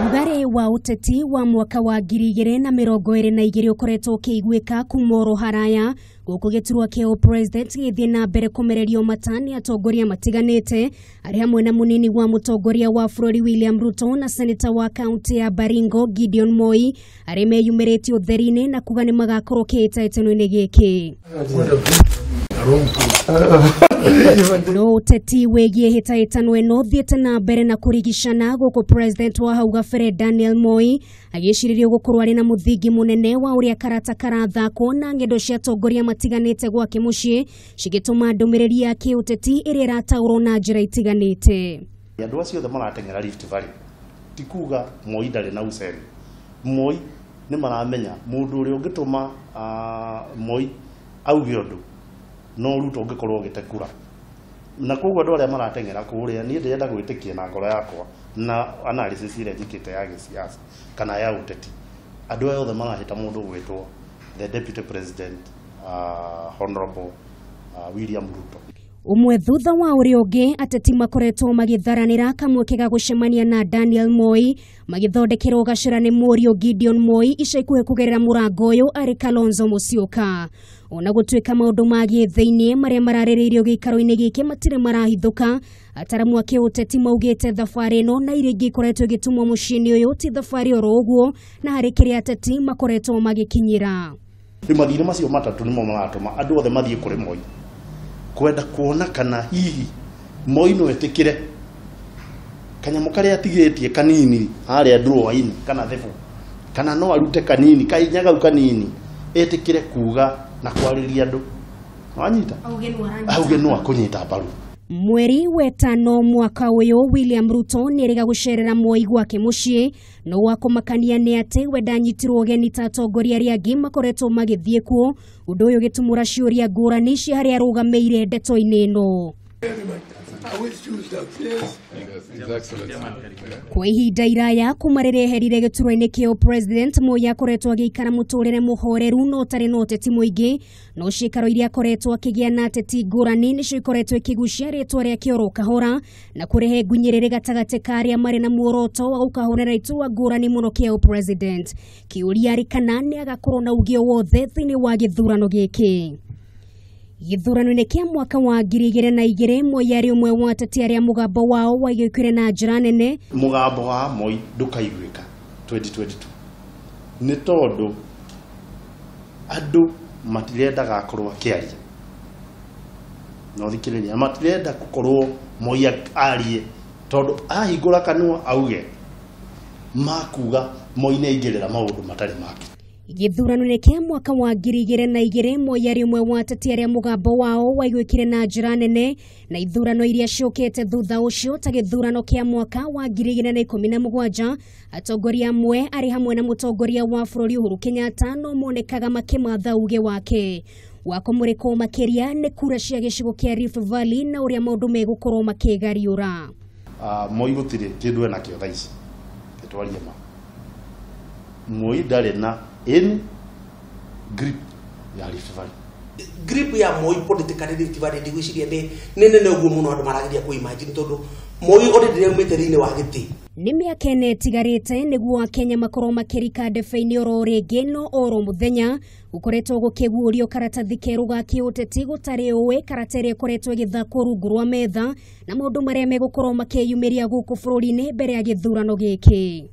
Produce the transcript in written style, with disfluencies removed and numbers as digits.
Rugare wa uteti wa mwaka wa 2022 ukoretwo ukiguika kumoro haraya guku giturwa kio president githie na mbere kumererio matani atongoria matiganite ari hamwe na munini wa mutongoria wa bururi William Ruto na senator wa county ya Baringo Gideon Moi ari meyumiritio therine na kuga ni magakorwo kitano-ini giki. No uteti wegie hitaitano eno thiete na mbere na kurigishana guku president wa hau gabere Daniel Moi agiciririo gukorwo ari na muthingi munene wa uria karata karathako na ngendo cia atongoria matiganite gwake mucii cigituma ndumiriri ya kiuteti iria irataurwo na njira itiganite. Andu acio othe maratengera Rift Valley tikuga Moi ndari na uceri. Moi ni maramenya mundu uria ungituma Moi auge undu no Ruto ungikorwo ugitekura na koguo andu aria maratengera kuria ni ndenda gwitikia na ngoro yakwa na analysis ile njikite ya gisiasa kana ya uteti andu ayo othe marahita mundu gwitwo the deputy president honorable William Ruto. Umwe thutha wa uri ungi ateti makoretwo magitharanira kamweke ga gucemania na Daniel Moi magithondekerwo gacira ni Murio Gideon Moi ica ikuhe kugerera murango uyu ari Kalonzo Musyoka. Ona gutwika maundu magi thiini maria maraririirio gikaro-ini giki matire marahithuka ataramu ake uteti maugite thabari no na iringi ikoretwo gitumwo mucini uyu ti thabari oro uguo na hari kiria ateti makoretwo magikinyira. Mathire macio matatu nimo maratuma andu othe mathie kuri Moi kwenda kuona kana hihi Moi no etikire kanyamu karia atigitie kanini haria drawer-ini kana thebu kana no arute kanini kainyaga kanini etikire kuga na kwariria andu wanyita auge no akunyita mbaru. Mweri wetano mwaka uyu William Ruto niriga gucerera Moi gwake mucii no wakomakania ni ati wedanyitirwo ugeni ta atongoria aria angi makoretwo magithie kuo undu uyu gitumura ciuria ngurani cia haria arugameire ndeto-ini ino. Kwa ihinda iraya kumarire herire giturwa-ini kio president Moi akoretwo agiikara muturire muhoreru no tari no teti muingi no cikaro iria akoretwo akigia na teti ngurani nicio ikoretwo ikigucia ritwa ria kioro kahora na kurehe ngunyiriri gatagati ka aria mari na muoroto wa gukahonera itua ngurani muno kio president kiuria ari kana ni agakorwo na ugio wothe thiini wa githurano giki. Githurano-ini kia mwaka wa 2022 Moi ari umwe wa ateti aria mugambo wao waigwikire na njira nene. Mugambo wa Moi ndukaiguika 2022 ni tondu andu matirendaga akorwo akiaria no thikiriria matirenda gukorwo Moi arie tondu ahingura kanua auge makuga Moi ni aingirira maundu matari make. Githurano-ini kia mwaka wa 2022 Moi ari umwe wa ateti aria mugambo wao waigwikire na njira nene na ithurano iria ciukite thutha ucio ta githurano kia mwaka wa 2017 atongoria amwe ari hamwe na mutongoria wa bururi Uhuru Kenyatta no monekaga makimatha uge wake wakomurikwo makiria ni kura cia gicigo kia Rift Valley na uria maundu megukorwo makigariura. Moi gutire kindu ena kio thaici etwarie ma Moi ndari na in grip ya Rift Valley. Grip ya Moi politically Rift Valley ndigwiciria ni nene uguo muno andu maragiria ku imagine tondu Moi already umete-ine wa giti. Ni miaka ene tigarite niguo Kenya makorwo makirika ndebe-ini oro ringi no oro muthenya ukoretwo gukiguurio karatathi keru ga kiuteti gutari uwe karata iria ikoretwo igithakwo rungu rwa metha na maundu maria megukorwo makiyumiria guku bururi-ini mbere ya githurano giki.